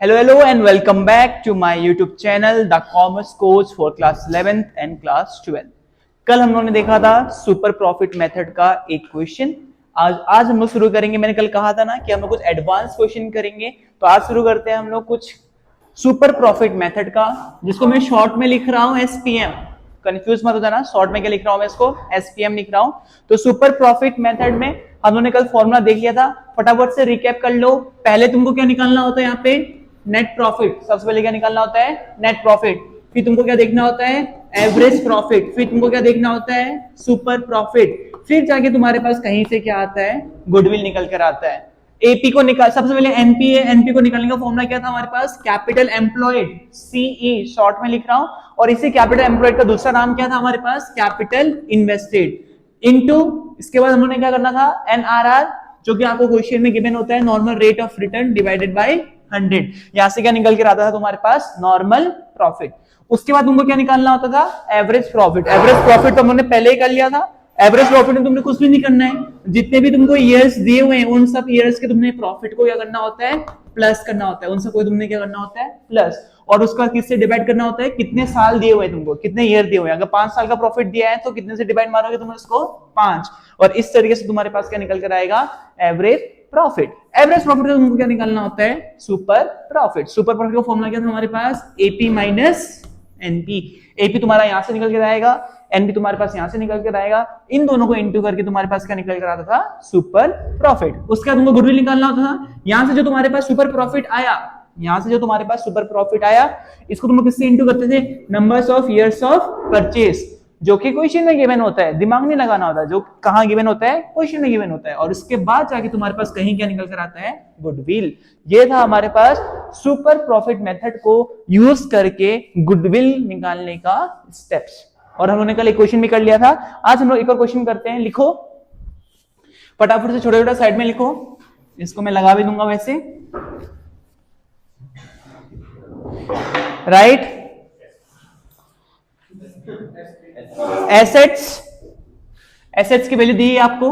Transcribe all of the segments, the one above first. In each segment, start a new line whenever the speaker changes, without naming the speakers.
Hello and welcome back to my YouTube channel The Commerce Coach for class 11th and class 12। कल हम लोगों ने देखा था सुपर प्रॉफिट मेथड का एक क्वेश्चन। आज हम लोग शुरू करेंगे। मैंने कल कहा था ना कि हम लोग कुछ एडवांस क्वेश्चन करेंगे, तो आज शुरू करते हैं हम लोग कुछ सुपर प्रॉफिट मेथड का, जिसको मैं शॉर्ट में लिख रहा हूं एसपीएम। कंफ्यूज मत हो जाना, शॉर्ट में क्या लिख रहा हूं मैं इसको, एसपीएम लिख रहा हूं। तो सुपर प्रॉफिट मेथड में हम लोगों ने कल फॉर्मूला देख लिया था, फटाफट से रिकैप कर लो। पहले तुमको क्या निकालना होता है यहाँ पे, नेट प्रॉफिट। सबसे पहले क्या निकालना होता है, नेट प्रॉफिट। फिर तुमको क्या देखना होता है, एवरेज प्रॉफिट। फिर तुमको क्या देखना होता है, सुपर प्रॉफिट। फिर जाके तुम्हारे पास कहीं से क्या आता है, गुडविल निकल कर आता है। एपी को निकाल, सबसे पहले एनपी है, एनपी को निकालने का फॉर्मूला क्या था हमारे पास, कैपिटल एम्प्लॉयड, सीई शॉर्ट में लिख रहा हूं। और इसी कैपिटल एम्प्लॉयड का दूसरा नाम क्या था हमारे पास, कैपिटल इन्वेस्टेड, इनटू इसके बाद हम लोगों ने क्या करना था, एनआरआर, जो कि आपको क्वेश्चन में गिवन होता है, normal rate of return divided by 100। यहां से क्या निकल के आता था तुम्हारे पास, नॉर्मल प्रॉफिट। उसके बाद तुमको क्या निकालना होता था, एवरेज प्रॉफिट। एवरेज प्रॉफिट तो हमने पहले ही कर लिया था। एवरेज प्रॉफिट में तुमने कुछ भी नहीं करना है, जितने भी तुमको ईयर्स दिए हुए हैं उन सब ईयर्स के तुमने प्रॉफिट को क्या करना होता है, प्लस करना होता है। उन सबको तुमने क्या करना होता है, प्लस। और उसका किससे डिवाइड करना होता है, कितने साल दिए हुए तुमको, कितने ईयर दिए हुए हैं। अगर 5 साल का प्रॉफिट दिया है तो कितने से डिवाइड मारोगे तुम उसको, 5। और इस तरीके से तुम्हारे पास क्या निकल कर आएगा, एवरेज प्रॉफिट। एवरेज प्रॉफिट का तुमको क्या निकालना होता है, सुपर प्रॉफिट। सुपर प्रॉफिट का फॉर्मूला क्या था हमारे पास, एपी माइनस एनपी। एपी तुम्हारा यहां से निकल के आएगा, एनपी तुम्हारे पास यहां से निकल कर आएगा। इन दोनों को इनटू करके तुम्हारे पास क्या निकल कर आता था, सुपर प्रॉफिट। उसके बाद तुमको गुडविल निकालना होता था। यहां से जो तुम्हारे पास सुपर प्रॉफिट आया, यहां से जो तुम्हारे पास सुपर प्रॉफिट आया, इसको तुम किससे इनटू करते थे, numbers of years of purchase, जो कि क्वेश्चन में गिवन होता है। दिमाग नहीं लगाना होता, जो कहां गिवन होता है, क्वेश्चन में गिवन होता है। और इसके बाद जाके तुम्हारे पास कहीं क्या निकल कर आता है, गुडविल। ये था हमारे पास सुपर प्रॉफिट मेथड को यूज करके गुडविल निकालने का स्टेप्स। और हम लोगों ने कल एक क्वेश्चन भी कर लिया था। आज हम लोग एक और क्वेश्चन करते हैं। लिखो फटाफट से, छोटा छोटा साइड में लिखो। इसको मैं लगा भी दूंगा वैसे, राइट। एसेट्स, एसेट्स की वैल्यू दी है आपको।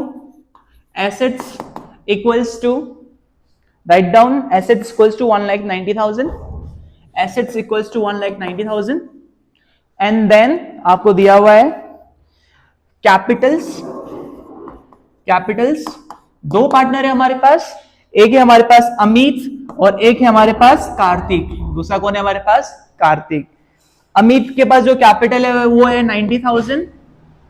Assets equals to, write down, assets equals to 1,90,000। Assets equals to 1,90,000। And then आपको दिया हुआ है कैपिटल्स। कैपिटल्स, दो पार्टनर है हमारे पास, एक है हमारे पास अमित और एक है हमारे पास कार्तिक। दूसरा कौन है हमारे पास, कार्तिक। अमित के पास जो कैपिटल है वो है 90,000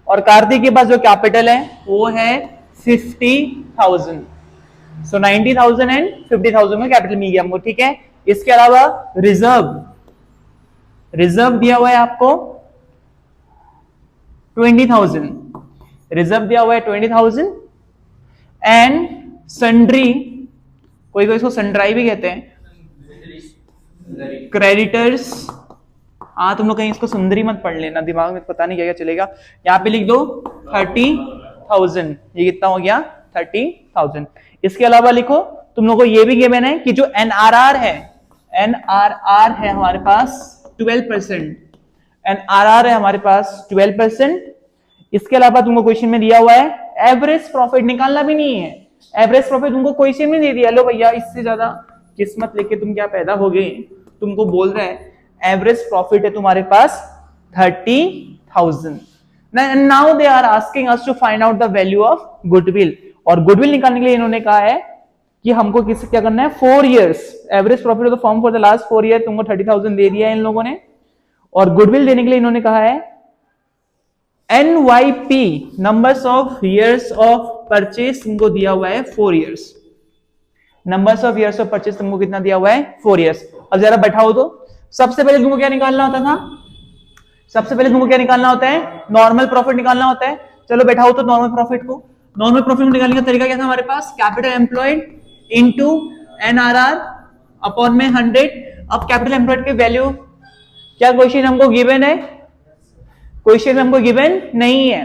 और कार्तिक के पास जो कैपिटल है वो है 50,000। सो 90,000 एंड 50,000 का कैपिटल मिल गया हमको, ठीक है। इसके अलावा रिजर्व, रिजर्व दिया हुआ है आपको 20,000, रिजर्व दिया हुआ है 20,000। एंड सन्ड्री, कोई कोई इसको सन्ड्राई भी कहते हैं, क्रेडिटर्स। हाँ, तुम लोग कहीं इसको सुंदरी मत पढ़ लेना, दिमाग में पता नहीं क्या क्या चलेगा। यहाँ पे लिख दो 30,000। ये कितना हो गया, 30,000। इसके अलावा लिखो, तुम लोगों को ये भी गिवन है कि जो एनआरआर है, एनआरआर है हमारे पास 12%। एनआरआर है हमारे पास 12%। इसके अलावा तुमको क्वेश्चन में दिया हुआ है एवरेज प्रॉफिट, निकालना भी नहीं है। एवरेज प्रॉफिट तुमको क्वेश्चन में दे दिया, लो भैया इससे ज्यादा किस्मत लेके तुम क्या पैदा हो गए। तुमको बोल रहे हैं एवरेज प्रॉफिट है तुम्हारे पास 30,000। Now they are asking us to find out the value of goodwill. और गुडविल निकालने के लिए इन्होंने कहा है कि हमको किससे क्या करना है, 4 years. Average profit of the firm for the last 4 year, तुमको 30,000 दे दिया है इन लोगों ने। और गुडविल देने के लिए इन्होंने कहा है NYP, numbers of years of purchase, तुमको दिया हुआ है 4 years. Numbers of years of purchase तुमको कितना दिया हुआ है, 4 इयर्स। अब जरा बैठाओ तो, सबसे पहले तुमको क्या निकालना होता था, सबसे पहले तुमको क्या निकालना होता है, नॉर्मल प्रॉफिट निकालना होता है। चलो बैठाओ तो नॉर्मल प्रॉफिट को। नॉर्मल प्रॉफिट को निकालने का तरीका क्या था हमारे पास, capital employed into NRR upon में 100। अब कैपिटल एम्प्लॉयड की वैल्यू, क्या क्वेश्चन हमको गिवन है, क्वेश्चन हमको गिवन नहीं है।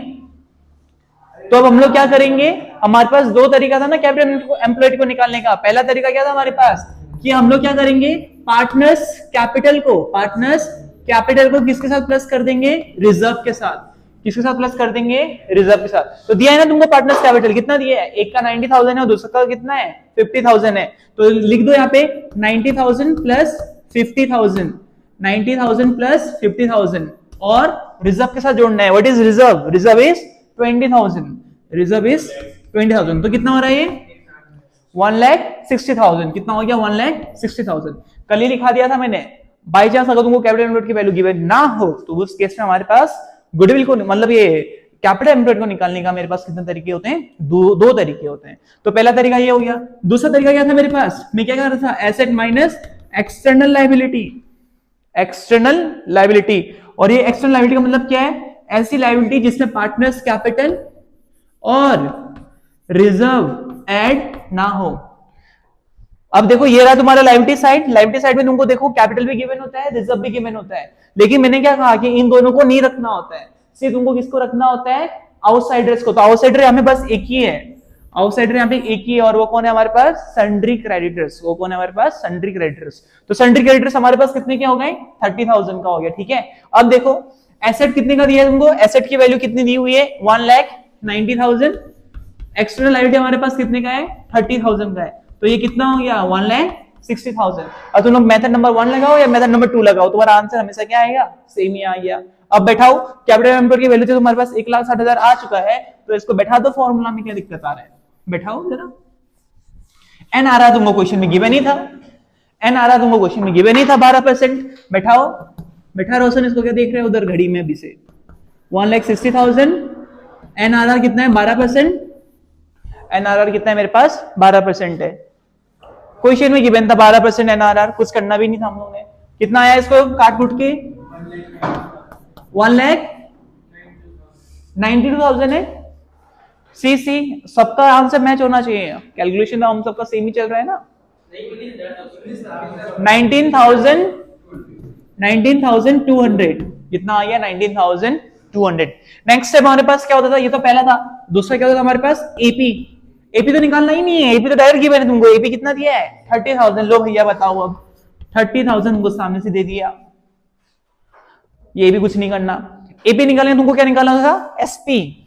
तो अब हम लोग क्या करेंगे, हमारे पास दो तरीका था ना कैपिटल एम्प्लॉयड को निकालने का। पहला तरीका क्या था हमारे पास, कि हम लोग क्या करेंगे, पार्टनर्स कैपिटल को, पार्टनर्स कैपिटल को किसके साथ प्लस कर देंगे, रिजर्व के साथ। किसके साथ प्लस कर देंगे? रिजर्व के साथ। तो दिया है ना तुमको पार्टनर्स कैपिटल, कितना दिया है? एक का 90,000 है और दूसरे का कितना है? 50,000 है। तो लिख दो यहाँ पे 90,000 प्लस 50,000, 90,000 प्लस 50,000 और रिजर्व के साथ जोड़ना है। What is reserve? Reserve is 20,000, reserve is 20,000। तो कितना हो रहा है ये? 1,60,000। कितना हो गया? 1,60,000। कल ही लिखा दिया था मैंने। बाई चांस अगर तुमको कैपिटल एम्प्लॉयड की वैल्यू गिवन ना हो तो उस केस में हमारे पास गुडविल को, मतलब ये कैपिटल एम्प्लॉयड को निकालने का मेरे पास कितने तरीके होते हैं? दो तरीके होते हैं। तो पहला तरीका ये हो गया। दूसरा तरीका क्या था मेरे पास? मैं क्या कर रहा था? Asset minus external liability, external liability. और ये एक्सटर्नल लायबिलिटी का मतलब क्या है? ऐसी लायबिलिटी जिसमें पार्टनर्स कैपिटल और रिजर्व ऐड ना हो। अब देखो ये रहा तुम्हारा लायबिलिटी साइड। लायबिलिटी साइड में तुमको देखो कैपिटल भी गिवन होता है, रिजर्व भी गिवन होता है, लेकिन मैंने क्या कहा कि इन दोनों को नहीं रखना होता है। सिर्फ तुमको किसको रखना होता है? आउटसाइडर्स को। तो आउटसाइडर यहाँ पे बस एक ही है, आउटसाइडर यहाँ पे एक ही है, और वो कौन है हमारे पास? Sundry creditors. वो कौन है हमारे पास? Sundry creditors. तो सन्ड्री क्रेडिटर्स हमारे पास कितने के हो गए? 30,000 का हो गया। ठीक है, अब देखो एसेट कितने का दिया है तुमको? एसेट की वैल्यू कितनी दी हुई है? 1,90,000। एक्सटर्नल लायबिलिटी हमारे पास कितने का है? 30,000 का है। तो ये कितना हो गया? 1,60,000। अब तुम लोग मेथड नंबर 1 लगाओ या मेथड नंबर 2 लगाओ, तुम्हारा आंसर हमेशा क्या आएगा? सेम ही आ गया। अब बैठाओ कैपिटल एम्प्लॉयड की वैल्यू तो तुम्हारे पास 1,60,000 आ चुका है, तो इसको बैठा दो फॉर्मूला में, क्या दिक्कत आ रहा है? बैठाओ जरा। एन आ रहा तुमको क्वेश्चन में गिवन ही था, एन आ रहा तुमको क्वेश्चन में गिवन ही था 12%। बैठाओ, बैठा रोशन, इसको क्या देख रहे हो उधर घड़ी में अभी से? 1,60,000, एनआरआर कितना है? 12%। एनआरआर कितना है मेरे पास? 12% है। क्वेश्चन में गिवन था 12% एनआरआर, कुछ करना भी नहीं था हम लोगों ने। कितना आया इसको काट कुट के? 1,92,000 है। सी सबका आंसर मैच होना चाहिए। कैलकुलेशन हम सबका सेम ही चल रहा है ना। 19,200। कितना आ गया? 19,200। नेक्स्ट स्टेप हमारे पास क्या होता था? ये तो पहला था। दूसरा क्या होता था हमारे पास? एपी। एपी तो निकालना ही नहीं है, एपी तो डायरेक्ट गिवन है तुमको। एपी कितना दिया है? 30,000। लो भैया बताओ, अब 30,000 तुमको सामने से दे दिया, ये भी कुछ नहीं करना। एपी निकालने तुमको क्या निकालना था? एसपी।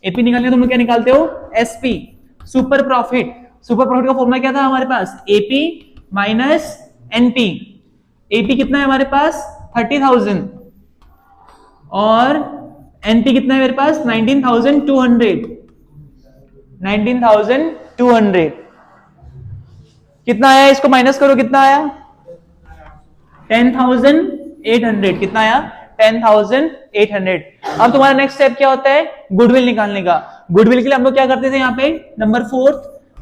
एपी निकालने तुम लोग क्या निकालते हो? SP, super profit. Super profit का फॉर्मूला क्या था हमारे पास? AP minus NP. एपी कितना है हमारे पास? 30,000 और एनपी कितना है मेरे पास? 19,200। 19,200 कितना आया? इसको माइनस करो, कितना आया? 10,800। कितना आया? 10,800। अब तुम्हारा नेक्स्ट स्टेप क्या होता है? गुडविल निकालने का। गुडविल के लिए हम लोग क्या करते थे? यहाँ पे नंबर 4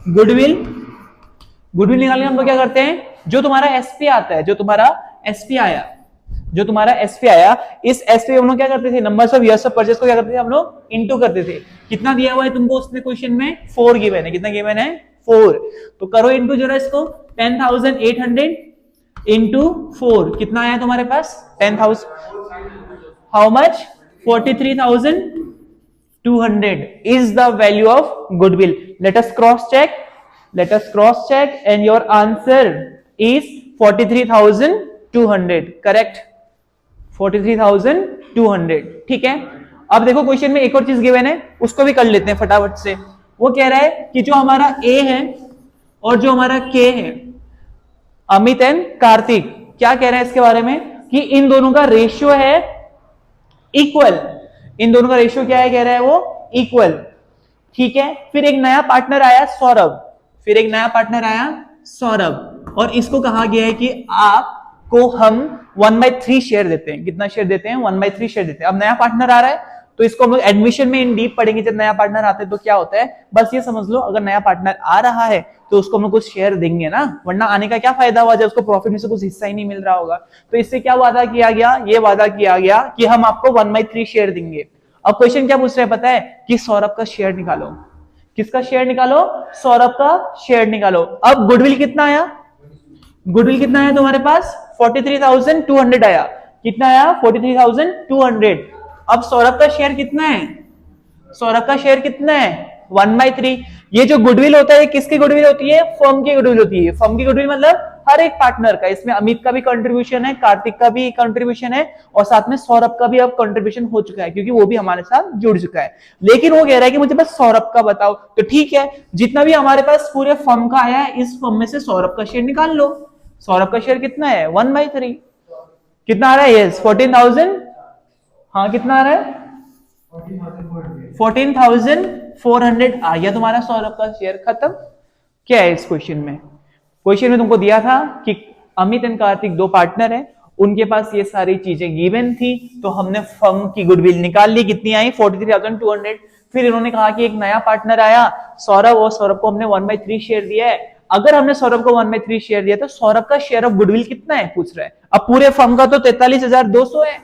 गुडविल। गुडविल निकालने हम लोग क्या करते हैं? जो तुम्हारा एसपी आता है, जो तुम्हारा एसपी आया, जो तुम्हारा एसपी आया, इस एसपी हम लोग क्या करते थे? Numbers of years of purchase को क्या करते थे हम लोग? इनटू करते थे। कितना दिया हुआ है तुमको उसने क्वेश्चन में? 4 गिवन है। कितना गिवन है? 4। तो करो इनटू जरा इसको। 10,800 इनटू 4 कितना आया तुम्हारे पास? 10,000। How much? 43,200 is the value of goodwill. Let us cross check, let us cross check and your answer is 43,200 correct। 43,200 ठीक है। अब देखो क्वेश्चन में एक और चीज गिवन है, उसको भी कर लेते हैं फटाफट से। वो कह रहा है कि जो हमारा ए है और जो हमारा के है, अमित एंड कार्तिक, क्या कह रहे हैं इसके बारे में? कि इन दोनों का रेशियो है इक्वल। इन दोनों का रेशियो क्या है? कह रहा है वो इक्वल। ठीक है। फिर एक नया पार्टनर आया सौरभ, फिर एक नया पार्टनर आया सौरभ, और इसको कहा गया है कि आपको हम 1/3 शेयर देते हैं। कितना शेयर देते हैं? 1/3 शेयर देते हैं। अब नया पार्टनर आ रहा है तो इसको हम लोग एडमिशन में इन डीप पढ़ेंगे। जब नया पार्टनर आते हैं तो क्या होता है, बस ये समझ लो, अगर नया पार्टनर आ रहा है तो उसको हम लोग कुछ शेयर देंगे ना, वरना आने का क्या फायदा हुआ जब उसको प्रॉफिट में से कुछ हिस्सा ही नहीं मिल रहा होगा। तो इससे क्या वादा किया गया? ये वादा किया गया कि हम आपको 1/3 शेयर देंगे। अब क्वेश्चन क्या पूछ रहे हैं पता है? कि सौरभ का शेयर निकालो। किसका शेयर निकालो? सौरभ का शेयर निकालो। अब गुडविल कितना आया? गुडविल कितना आया तुम्हारे पास? 43,200 आया। कितना आया? 43,200। अब सौरभ का शेयर कितना है? सौरभ का शेयर कितना है? 1/3। ये जो गुडविल होता है किसकी गुडविल होती है? फर्म की गुडविल होती है। फर्म की गुडविल मतलब हर एक पार्टनर का, इसमें अमित का भी कंट्रीब्यूशन है, कार्तिक का भी कंट्रीब्यूशन है, और साथ में सौरभ का भी अब कंट्रीब्यूशन हो चुका है क्योंकि वो भी हमारे साथ जुड़ चुका है। लेकिन वो कह रहा है कि मुझे बस सौरभ का बताओ, तो ठीक है, जितना भी हमारे पास पूरे फर्म का आया है, इस फर्म में से सौरभ का शेयर निकाल लो। सौरभ का शेयर कितना है? 1/3। कितना आ रहा है? यस 14,000। हाँ कितना आ रहा है? 14,400 आ गया तुम्हारा सौरभ का शेयर। खत्म। क्या है इस क्वेश्चन में? क्वेश्चन में तुमको दिया था कि अमित एंड कार्तिक दो पार्टनर हैं, उनके पास ये सारी चीजें गिवन थी, तो हमने फर्म की गुडविल निकाल ली। कितनी आई? 43,200। फिर इन्होंने कहा कि एक नया पार्टनर आया सौरभ, और सौरभ को हमने 1/3 शेयर दिया है। अगर हमने सौरभ को 1/3 शेयर दिया तो सौरभ का शेयर ऑफ गुडविल कितना है पूछ रहा है। अब पूरे फर्म का तो 43,200 है,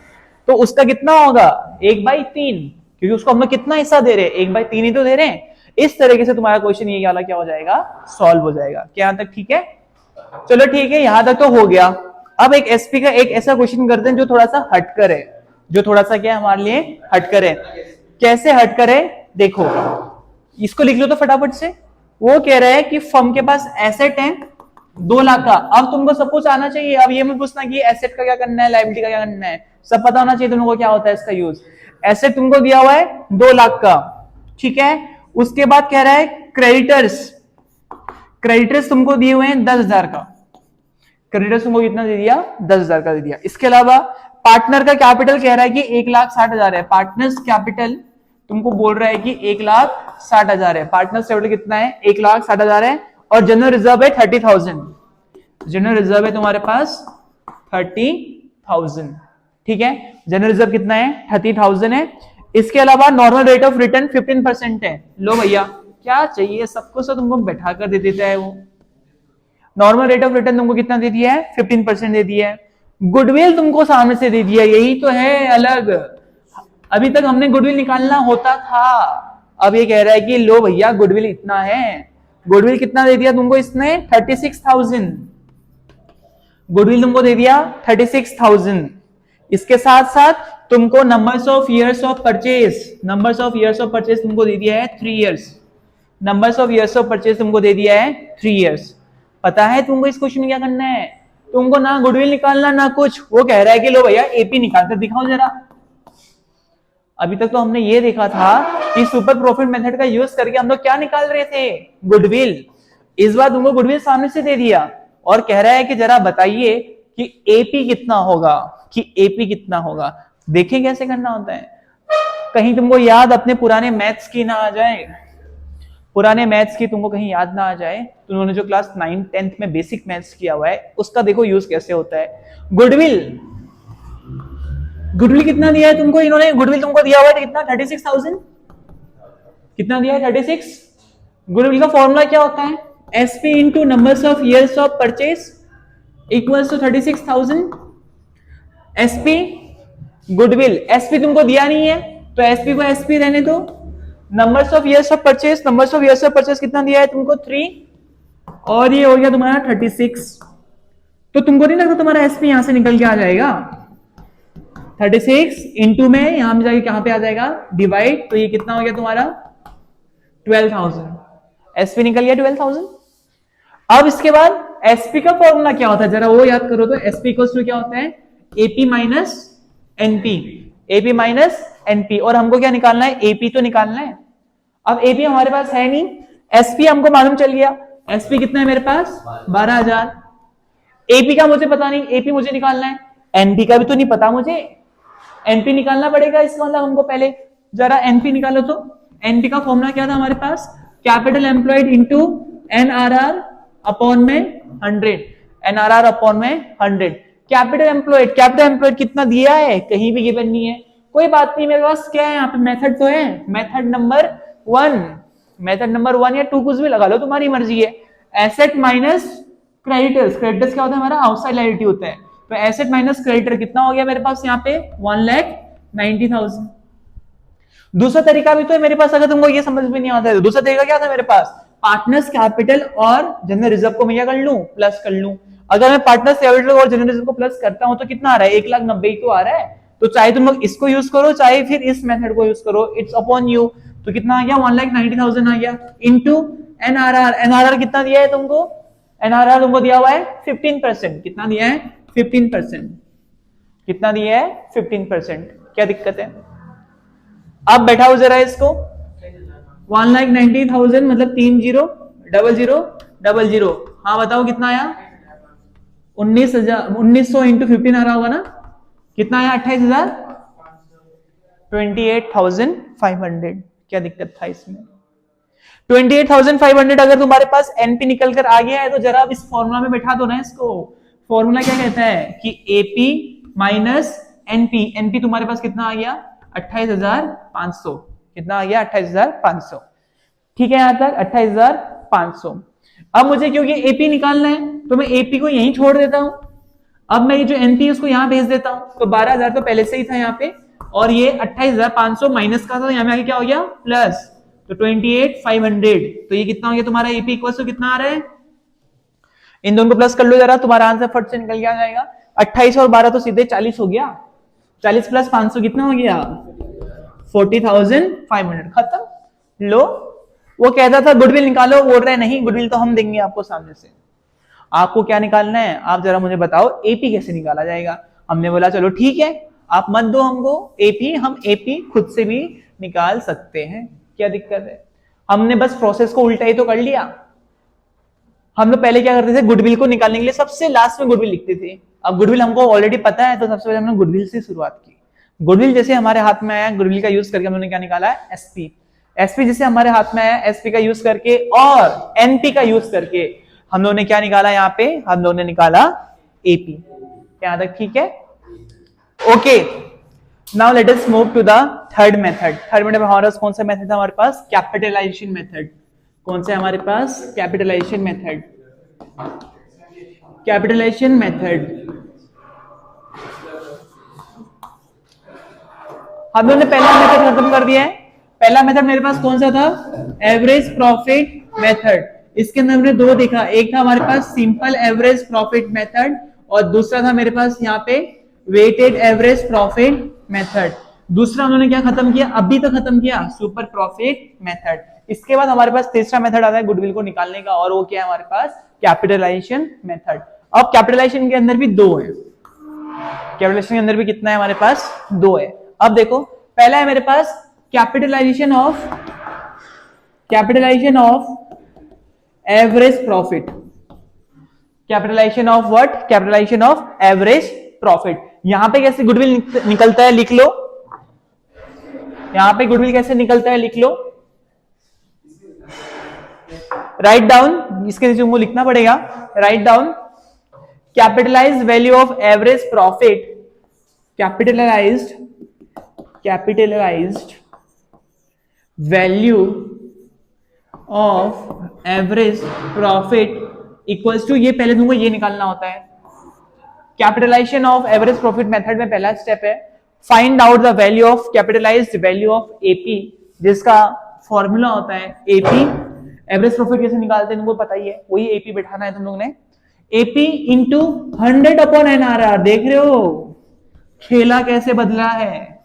तो उसका कितना होगा? 1/3, क्योंकि उसको हम लोग कितना हिस्सा दे रहे हैं? 1/3 ही तो दे रहे हैं। इस तरीके से तुम्हारा क्वेश्चन ये वाला क्या हो जाएगा? सॉल्व हो जाएगा। क्या यहां तक ठीक है? चलो ठीक है, यहां तक तो हो गया। अब एक एसपी का एक ऐसा क्वेश्चन करते हैं जो थोड़ा सा हटकर है, जो थोड़ा सा क्या हमारे लिए हटकर है। कैसे हटकर है देखो, इसको लिख लो तो फटाफट से। वो कह रहा है कि फर्म के पास एसेट है 2 लाख का। अब तुमको सब कुछ आना चाहिए, अब ये मत पूछना कि एसेट का क्या करना है, लायबिलिटी का क्या करना है, सब पता होना चाहिए तुमको क्या होता है इसका यूज। एसेट तुमको दिया हुआ है 2 लाख का, ठीक है। उसके बाद कह रहा है क्रेडिटर्स, क्रेडिटर्स तुमको दिए हुए हैं 10,000 का। क्रेडिटर्स तुमको कितना दे दिया? 10,000 का दे दिया। इसके अलावा पार्टनर का कैपिटल कह रहा है कि 1,60,000 है। पार्टनर्स कैपिटल तुमको बोल रहा है कि 1,60,000 है। पार्टनर्स कैपिटल कितना है? 1,60,000 है। और जनरल रिजर्व है 30,000। जनरल रिजर्व है तुम्हारे पास 30,000, ठीक है। जनरल रिजर्व कितना है? 30,000 है। इसके अलावा नॉर्मल रेट ऑफ रिटर्न 15% है। लो भैया, क्या चाहिए सबको, सब तुमको बैठा कर दे देता है वो। नॉर्मल रेट ऑफ रिटर्न तुमको कितना दे दिया है? 15% दे दिया है। गुडविल तुमको सामने से दे दिया, यही तो है अलग। अभी तक हमने गुडविल निकालना होता था, अब ये कह रहा है कि लो भैया गुडविल इतना है। गुडविल कितना दे दिया तुमको इसने? 36,000। गुडविल तुमको दे दिया 36,000। इसके साथ साथ तुमको numbers of years of purchase, numbers of years of purchase तुमको दे दिया है 3 years. Numbers of years of purchase तुमको दे दिया है 3 इयर्स। पता है तुमको इस क्वेश्चन में क्या करना है? तुमको ना गुडविल निकालना ना कुछ। वो कह रहा है कि लो भैया एपी निकाल कर दिखाओ जरा। अभी तक तो हमने ये देखा था कि सुपर प्रॉफिट मेथड का यूज करके हम लोग क्या निकाल रहे थे? गुडविल। इस बार तुमको गुडविल सामने से दे दिया और कह रहा है कि जरा बताइए कि एपी कितना होगा, कि एपी कितना होगा। देखें कैसे करना होता है। कहीं तुमको याद अपने पुराने मैथ्स की ना आ जाए, पुराने मैथ्स की तुमको कहीं याद ना आ जाए, तो उन्होंने जो क्लास 9th 10th में बेसिक मैथ्स किया हुआ है उसका देखो यूज कैसे होता है। गुडविल, गुडविल कितना दिया है तुमको इन्होंने? गुडविल तुमको दिया हुआ है कितना? 36,000। कितना दिया है? 36। गुडविल का फॉर्मूला क्या होता है? SP into numbers of years of purchase equals to 36,000। SP goodwill, SP तुमको दिया नहीं है तो एसपी को एसपी रहने दो। Numbers of years of purchase, numbers of years of purchase कितना दिया है तुमको? 3, और ये हो गया तुम्हारा 36। तो तुमको नहीं लगता तुम्हारा एसपी यहां से निकल के आ जाएगा? 36 इंटू में यहां में जाके कहां पे आ जाएगा? डिवाइड। तो ये कितना हो गया तुम्हारा? 12,000। एसपी निकल गया 12,000। अब इसके बाद एसपी का फॉर्मूला क्या होता है जरा वो याद करो तो। एसपी इक्वल्स टू क्या होता है? AP minus NP. AP minus NP. और हमको क्या निकालना है? एपी तो निकालना है। अब एपी हमारे पास है नहीं, एसपी हमको मालूम चल गया। एसपी कितना है मेरे पास? 12,000। एपी का मुझे पता नहीं, एपी मुझे निकालना है। एनपी का भी तो नहीं पता मुझे, एनपी निकालना पड़ेगा। इसका मतलब हमको पहले जरा एनपी निकालो तो। एनपी का फॉर्मूला क्या था हमारे पास? Capital employed into NRR upon में 100। एनआरआर अपॉन में 100। कैपिटल एम्प्लॉयड, कैपिटल एम्प्लॉयड कितना दिया है? कहीं भी गिवन नहीं है। कोई बात नहीं, मेरे पास क्या है यहाँ पे? मेथड तो है। मेथड नंबर 1, मेथड नंबर 1 या 2 कुछ भी लगा लो, तुम्हारी मर्जी है। एसेट माइनस क्रेडिटर्स, क्रेडिटर्स क्या होता है हमारा? आउटसाइड लायबिलिटी होता है। तो एसेट माइनस क्रेडिटर कितना हो गया मेरे पास यहाँ पे? 1,90,000। दूसरा तरीका भी तो है मेरे पास, अगर तुमको ये समझ में नहीं आता है तो दूसरा तरीका क्या था मेरे पास? पार्टनर्स कैपिटल और जनरल रिजर्व को मैं क्या कर लूं? प्लस कर लूं। अगर मैं पार्टनर्स कैपिटल और जनरल रिजर्व को प्लस करता हूं तो कितना आ रहा है? 1,90,000 तो आ रहा है। तो चाहे तुम लोग इसको यूज करो चाहे फिर इस मेथड को यूज करो, इट्स अपॉन यू। तो कितना आ गया? 1,90,000 आ गया। इंटू एनआरआर, एनआरआर कितना दिया है तुमको? एनआरआर तुमको दिया हुआ है 15%। कितना दिया है? 15%। कितना दिया है? 15%। क्या दिक्कत है? अब बैठाओ जरा इसको। 1,90,000 मतलब 30,000,000। हाँ बताओ कितना आया? 19,000 इंटू 15 आ रहा होगा ना? कितना आया? 28,000। 28,500। क्या दिक्कत था इसमें? 28,500 अगर तुम्हारे पास एनपी निकल कर आ गया है तो जरा अब इस फॉर्मूला में बैठा दो ना इसको। फॉर्मूला क्या कहता है कि एपी माइनस एनपी। एनपी तुम्हारे पास कितना आ गया? 28,500। कितना आ गया? 28,500। ठीक है यहां तक 28,500। अब मुझे क्योंकि एपी निकालना है तो मैं एपी को यहीं छोड़ देता हूं। अब मैं ये जो एनपी है उसको यहां भेज देता हूं। तो 12,000 तो पहले से ही था यहाँ पे, और ये 28,500 माइनस का था, यहाँ में आगे क्या हो गया? प्लस। तो 28,500। तो ये कितना हो गया तुम्हारा? एपी इक्वल टू कितना आ रहा है? इन दोनों को प्लस कर लो जरा, तुम्हारा आंसर फट से निकल गया जाएगा। 28 और 12 तो सीधे 40 हो गया। 40 प्लस 500 कितना हो गया? 40,500। खत्म। लो, वो कहता था गुडविल निकालो, बोल रहे नहीं गुडविल तो हम देंगे आपको सामने से। आपको क्या निकालना है? आप जरा मुझे बताओ एपी कैसे निकाला जाएगा। हमने बोला चलो ठीक है, आप मत दो हमको एपी, हम एपी खुद से भी निकाल सकते हैं। क्या दिक्कत है? हमने बस प्रोसेस को उल्टा ही तो कर लिया। हम लोग पहले क्या करते थे? गुडविल को निकालने के लिए सबसे लास्ट में गुडविल लिखते थे। अब गुडविल हमको ऑलरेडी पता है तो सबसे पहले हमने गुडविल से शुरुआत की। गुडविल जैसे हमारे हाथ में आया, गुडविल का यूज करके हम लोगों ने क्या निकाला है? एसपी। एसपी जैसे हमारे हाथ में आया, एसपी का यूज करके और एनपी का यूज करके हम लोगों ने क्या निकाला? यहाँ पे हम लोगों ने निकाला एपी। क्या तक ठीक है? Okay, now let us move to the third method. Third method हमारे पास कौन सा मेथड था? हमारे पास कैपिटलाइजेशन मेथड। कौन सा है हमारे पास? Capitalisation method. कैपिटलाइजेशन मेथड हम लोगों ने पहला मेथड खत्म कर दिया है। पहला मेथड मेरे पास कौन सा था? Average profit method. इसके अंदर हमने दो देखा, एक था हमारे पास सिंपल एवरेज प्रॉफिट मेथड और दूसरा था मेरे पास यहाँ पे वेटेड एवरेज प्रॉफिट मेथड। दूसरा उन्होंने क्या खत्म किया? अभी तो खत्म किया, सुपर प्रॉफिट मेथड। इसके बाद हमारे पास तीसरा मेथड आता है गुडविल को निकालने का, और वो क्या है हमारे पास? Capitalisation method. अब कैपिटलाइजेशन के अंदर भी दो है। कैपिटलाइजेशन के अंदर भी कितना है हमारे पास? दो है। अब देखो, पहला है मेरे पास capitalisation of average profit. Capitalisation of what? Capitalisation of average profit. यहां पे कैसे गुडविल निकलता है लिख लो। यहां पे गुडविल कैसे निकलता है लिख लो। राइट डाउन, इसके नीचे तुमको लिखना पड़ेगा। Write down capitalised value of average profit. Capitalised value of average profit equals to, ये पहले तुमको ये निकालना होता है। Capitalisation of average profit method में पहला स्टेप है find out the value of capitalised value of AP, जिसका फॉर्मूला होता है एपी। एवरेज प्रॉफिट कैसे निकालते हैं तुमको पता ही है, वही एपी बैठाना है तुम लोग ने। AP into 100 upon NRR. देख रहे हो खेला कैसे बदला है?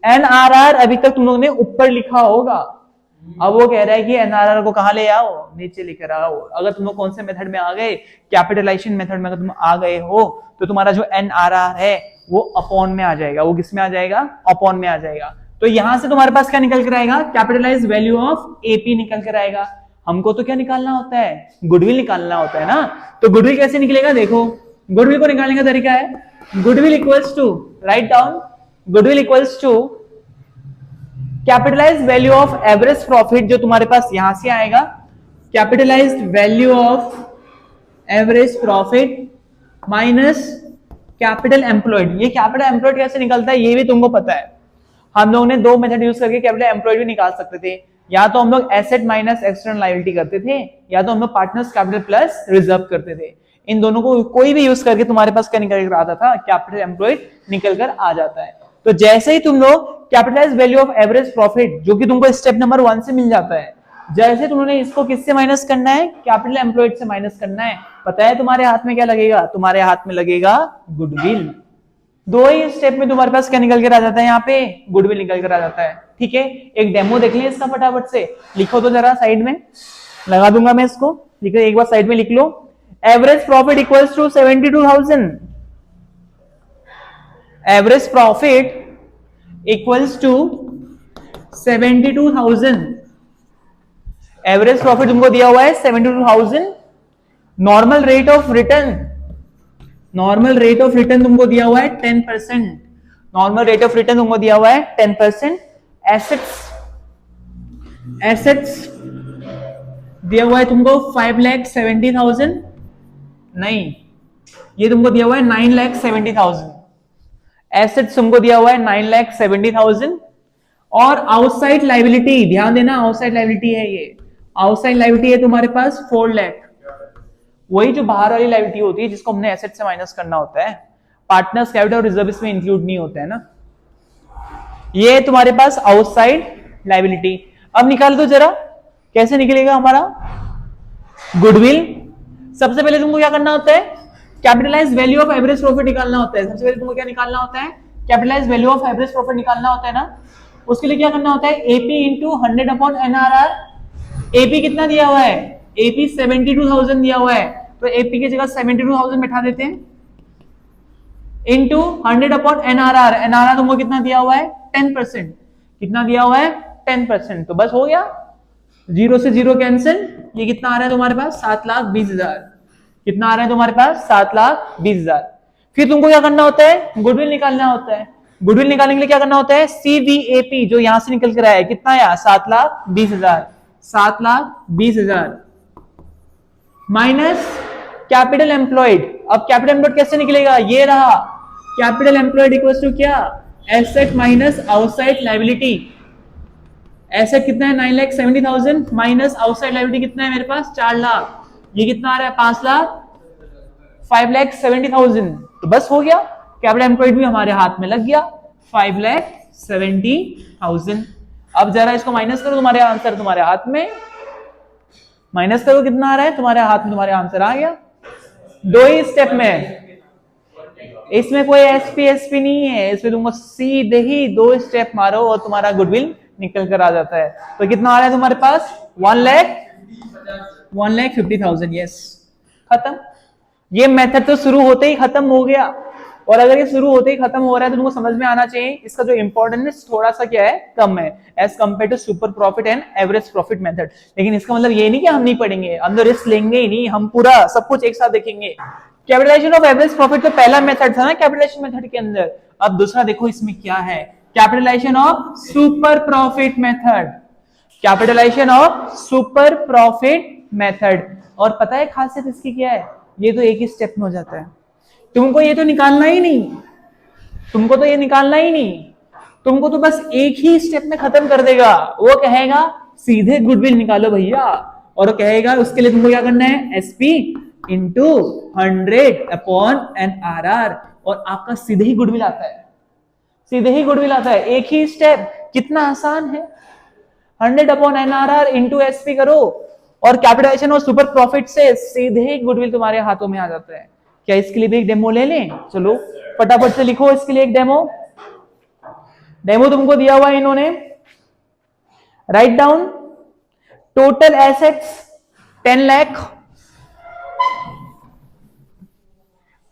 एनआरआर अभी तक तुम लोग ने ऊपर लिखा होगा, अब वो कह रहा है कि एनआरआर को कहां ले आओ? नीचे लेकर आओ। अगर तुम लोग कौन से मेथड में आ गए? कैपिटलाइजेशन मेथड में अगर तुम आ गए हो तो तुम्हारा जो एनआरआर है वो अपॉन में आ जाएगा। वो किस में आ जाएगा? अपॉन में आ जाएगा। तो यहां से तुम्हारे पास क्या निकल कर आएगा? कैपिटलाइज्ड वैल्यू ऑफ एपी निकल कर आएगा। हमको तो क्या निकालना होता है? गुडविल निकालना होता है ना। तो गुडविल कैसे निकलेगा? देखो, गुडविल को निकालने का तरीका है goodwill equals to, write down, goodwill equals to capitalised value of average profit, जो तुम्हारे पास यहां से आएगा, capitalised value of average profit minus capital employed. ये कैपिटल एम्प्लॉयड कैसे निकलता है ये भी तुमको पता है। हम लोगों ने दो मेथड यूज करके कैपिटल एम्प्लॉयड भी निकाल सकते थे। या तो हम लोग एसेट माइनस एक्सटर्नल लायबिलिटी करते थे, या तो हम लोग पार्टनर्स कैपिटल प्लस रिजर्व करते थे। इन दोनों को कोई भी यूज करके तुम्हारे पास क्या निकल कर आता था? कैपिटल एम्प्लॉयड निकल कर आ जाता है। तो जैसे ही तुम लोग capitalise value of average profit, जो कि तुमको स्टेप नंबर 1 से मिल जाता है, जैसे तुमने इसको किससे माइनस करना है? कैपिटल एम्प्लॉयड से माइनस करना है। पता है तुम्हारे हाथ में क्या लगेगा? तुम्हारे हाथ में लगेगा गुडविल। दो ही स्टेप में तुम्हारे पास क्या निकल कर आ जाता है? यहाँ पे गुडविल निकल कर आ जाता है। ठीक है, एक डेमो देख लें इसका फटाफट से। लिखो तो जरा साइड में, लगा दूंगा मैं इसको। लिखो एक बार साइड में लिख लो। Average profit equals to 72,000. Average profit equals to 72,000. Average profit तुमको दिया हुआ है 72,000. Normal rate of return, normal rate of return तुमको दिया हुआ है 10%. नॉर्मल रेट ऑफ रिटर्न तुमको दिया हुआ है 10%. एसेट्स, एसेट्स दिया हुआ है तुमको 5,70,000. नहीं, ये तुमको दिया हुआ है 9,70,000. एसेट्स तुमको दिया हुआ है 9,70,000. और आउटसाइड लाइबिलिटी, ध्यान देना, आउटसाइड लाइबिलिटी है ये. आउटसाइड लाइबिलिटी है तुम्हारे पास 4 लाख. वही जो बाहर वाली लाइबिलिटी होती है जिसको हमने एसेट से माइनस करना होता है. पार्टनर्स कैपिटल और रिजर्व इसमें इंक्लूड नहीं होता है ना. ये तुम्हारे पास आउटसाइड लाइबिलिटी. अब निकाल दो जरा, कैसे निकलेगा हमारा गुडविल. सबसे पहले तुमको क्या करना होता है, capitalise value of average profit निकालना होता है. सबसे पहले तुमको क्या निकालना होता है, capitalise value of average profit निकालना होता है ना. उसके लिए क्या करना होता है, एपी इंटू 100/NRR. एपी कितना दिया हुआ है, एपी 72,000 दिया हुआ है, तो एपी की जगह 72,000 बैठा देते हैं. Into 100/NRR. एनआरआर तुमको कितना दिया हुआ है 10%. कितना दिया हुआ है 10%. तो बस हो गया, 0 से 0 कैंसिल. ये कितना आ रहा है तुम्हारे पास 7,20,000. कितना आ रहा है तुम्हारे पास 7,20,000. फिर तुमको क्या करना होता है, गुडविल निकालना होता है. गुडविल निकालने के लिए क्या करना होता है, CVAP जो यहां से निकल कर आया है कितना आया 7,20,000. 7,20,000 माइनस कैपिटल एम्प्लॉयड. अब कैपिटल एम्प्लॉयड कैसे निकलेगा, ये रहा. कैपिटल एम्प्लॉयड इक्वल्स टू क्या, asset minus outside liability. Asset कितना है 9,70,000 माइनस आउटसाइड लायबिलिटी कितना है मेरे पास 4 लाख. ये कितना आ रहा है 5 लाख, 5,70,000. तो बस हो गया, कैपिटल एम्प्लॉयड भी हमारे हाथ में लग गया 5,70,000. अब जरा इसको माइनस करो, तुम्हारे आंसर तुम्हारे हाथ में. माइनस करो, कितना आ रहा है तुम्हारे हाथ में, तुम्हारे आंसर आ गया. 2 ही स्टेप में, इसमें कोई एसपी नहीं है. इसमें तुमको सीधे ही 2 स्टेप मारो और तुम्हारा गुडविल निकल कर आ जाता है. तो कितना आ रहा है तुम्हारे पास 1,50,000. यस, खत्म. ये मेथड तो शुरू होते ही खत्म हो गया. और अगर ये शुरू होते ही खत्म हो रहा है तो तुमको समझ में आना चाहिए इसका जो इंपॉर्टेंस थोड़ा सा क्या है, कम है as compare to super profit and average profit method. लेकिन इसका मतलब ये नहीं कि हम नहीं पढ़ेंगे, हम तो रिस्क लेंगे ही नहीं, हम पूरा सब कुछ एक साथ देखेंगे. कैपिटलाइजेशन ऑफ एवरेज प्रॉफिट तो पहला मेथड था ना कैपिटलाइजेशन मेथड के अंदर. अब दूसरा देखो इसमें क्या है, capitalisation of super profit method. Capitalisation of super profit method. और पता है खासियत इसकी क्या है, ये तो एक ही स्टेप में हो जाता है. तुमको ये तो निकालना ही नहीं, तुमको तो ये निकालना ही नहीं, तुमको तो बस एक ही स्टेप में खत्म कर देगा. वो कहेगा सीधे गुडविल निकालो भैया, और वो कहेगा उसके लिए तुमको क्या करना है, एसपी इंटू 100/NRR. और आपका सीधे ही गुडविल आता है, सीधे ही गुडविल आता है. एक ही स्टेप, कितना आसान है. 100/NRR इंटू एसपी करो और कैपिटलाइजेशन और सुपर प्रॉफिट से सीधे ही गुडविल तुम्हारे हाथों में आ जाता है. क्या इसके लिए भी एक डेमो ले लें, चलो फटाफट से लिखो इसके लिए एक डेमो. डेमो तुमको दिया हुआ है इन्होंने. Write down total assets 10 lakh.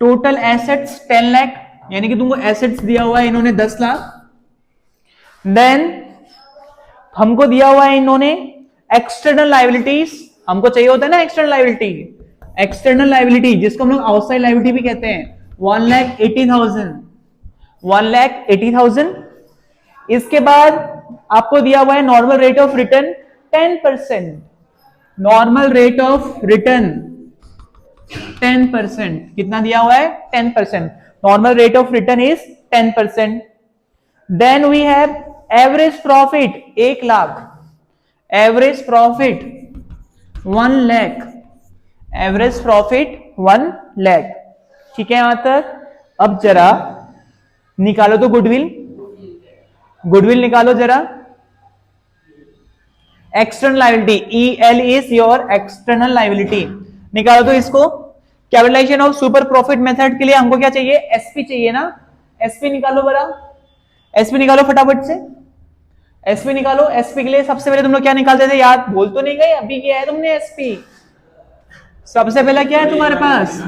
Total assets 10 lakh, यानी कि तुमको एसेट्स दिया हुआ है इन्होंने 10 लाख. देन हमको दिया हुआ है इन्होंने एक्सटर्नल लायबिलिटीज. हमको चाहिए होता है ना एक्सटर्नल लायबिलिटी. एक्सटर्नल लायबिलिटी जिसको हम लोग आउटसाइड लायबिलिटी भी कहते हैं, 1,80,000. 1,80,000. इसके बाद आपको दिया हुआ है normal rate of return 10%. Normal rate of return 10%. कितना दिया हुआ है 10%. Normal rate of return is 10%. Then we have average profit 1 lakh. Average profit 1 lakh. Average profit 1 lakh. ठीक है यहां तक. अब जरा निकालो तो गुडविल. गुडविल निकालो जरा. External liability, EL is your external liability. निकालो तो इसको. Capitalisation of super profit method के लिए हमको क्या चाहिए, एसपी चाहिए ना. एसपी निकालो बरा, एसपी निकालो फटाफट से. एसपी निकालो. एसपी के लिए सबसे पहले तुम लोग क्या निकालते थे, याद भूल तो नहीं गए, अभी किया है तुमने एसपी. सबसे पहले क्या है तुम्हारे पास,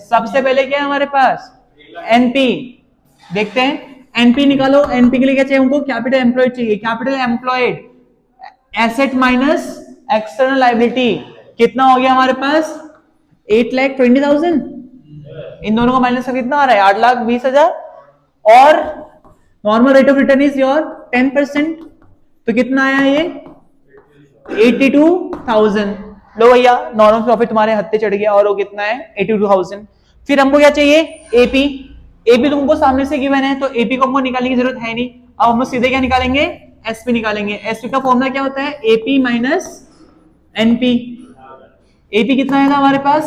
सबसे पहले क्या है हमारे पास, एनपी। देखते हैं एनपी निकालो। एनपी के लिए क्या चाहिए हमको, कैपिटल एम्प्लॉयड चाहिए। Capital employed asset minus external liability कितना हो गया हमारे पास, 8,20,000। इन दोनों का माइनस का कितना आ रहा है, 8,20,000। और normal rate of return is your 10%, तो कितना आया ये 82,000। लो भैया नॉर्मल प्रॉफिट तुम्हारे हत्ते चढ़ गया और वो कितना है 82,000। फिर हमको क्या चाहिए, एपी। एपी तुमको सामने से गिवन है तो एपी को हमको निकालने की जरूरत है नहीं। अब हम सीधे क्या निकालेंगे, एसपी निकालेंगे। एसपी का फॉर्मूला क्या होता है, एपी माइनस एनपी। एपी कितना है हमारे पास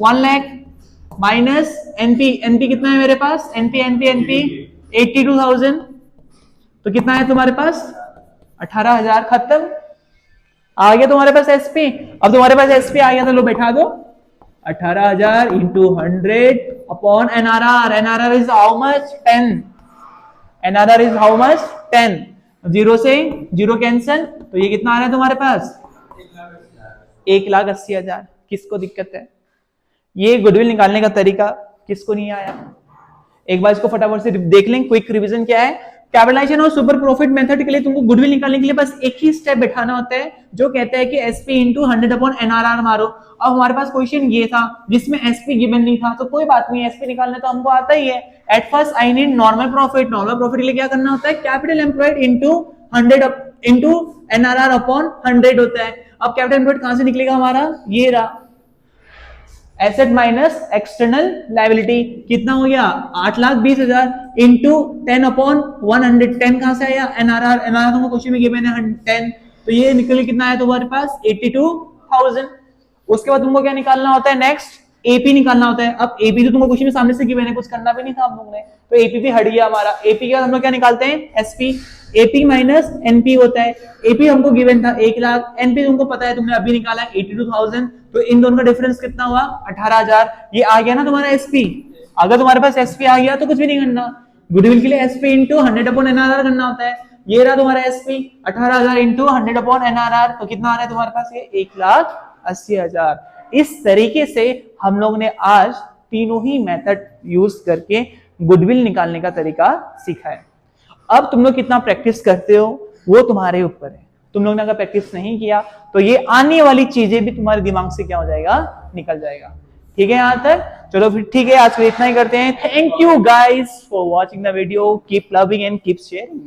1 लाख माइनस एनपी। एनपी कितना है मेरे पास, एनपी एनपी एनपी 82,000, तो कितना है तुम्हारे पास 18,000। खत्म, आ गया तुम्हारे पास एसपी। अब तुम्हारे पास एसपी आ गया तो लो बैठा दो 18,000 into 100 upon NRR. NRR is how much 10। NRR is how much 10। Zero से जीरो कैंसिल, तो ये कितना आ रहा है तुम्हारे पास 1,80,000। किसको दिक्कत है, ये गुडविल निकालने का तरीका किसको नहीं आया, एक बार इसको फटाफट से देख लें। क्विक रिवीजन क्या है, कैपिटलाइजेशन और सुपर प्रॉफिट मेथड के लिए तुमको गुडविल निकालने के लिए बस एक ही स्टेप बैठाना होता है जो कहता है कि एसपी इंटू 100 अपॉन एनआरआर मारो। अब हमारे पास क्वेश्चन ये था जिसमें एसपी गिवन नहीं था, तो कोई बात नहीं, एसपी निकालने तो हमको आता ही है। At first I need normal profit. Normal profit के लिए क्या करना होता है, capital employed into 100 into NRR upon 100 होता है। अब कैपिटल एम्प्लॉयड कहां से निकलेगा हमारा, ये रहा एसेट माइनस एक्सटर्नल लायबिलिटी कितना हो गया 8,20,000 इंटू 10 अपॉन 100। 10 कहां से आया, एनआरआर। एनआरआर तुमको क्वेश्चन में गिवन है 10, तो ये निकल कितना है तुम्हारे पास 82,000। उसके बाद तुमको क्या निकालना होता है, नेक्स्ट एपी निकालना होता है। अब एपी तो तुमको क्वेश्चन में सामने से गिवन है, कुछ करना भी नहीं था हम लोग ने, तो एपी भी हट गया हमारा। एपी के बाद हम लोग क्या निकालते हैं, एसपी। एपी माइनस एनपी होता है। एपी हमको गिवन था 1 लाख, एनपी तुमको पता है, तुमने अभी निकाला है 82,000, तो इन दोनों का डिफरेंस कितना हुआ 18,000। ये आ गया ना तुम्हारा एसपी। अगर तुम्हारे पास एसपी आ गया तो कुछ भी नहीं करना, गुडविल के लिए एसपी इंटू 100 अपॉन एनआरआर करना होता है। ये रहा तुम्हारा एसपी 18,000 इंटू 100 अपॉन एनआरआर, तो कितना आ रहा है तुम्हारे पास ये 1,80,000। इस तरीके से हम लोग ने आज तीनों ही मेथड यूज करके गुडविल निकालने का तरीका सीखा है। अब तुम लोग कितना प्रैक्टिस करते हो वो तुम्हारे ऊपर है। तुम लोग ने अगर प्रैक्टिस नहीं किया तो ये आने वाली चीजें भी तुम्हारे दिमाग से क्या हो जाएगा, निकल जाएगा। ठीक है यहां तक, चलो फिर ठीक है, आज के लिए इतना ही करते हैं। Thank you guys for watching the video, keep loving and keep sharing.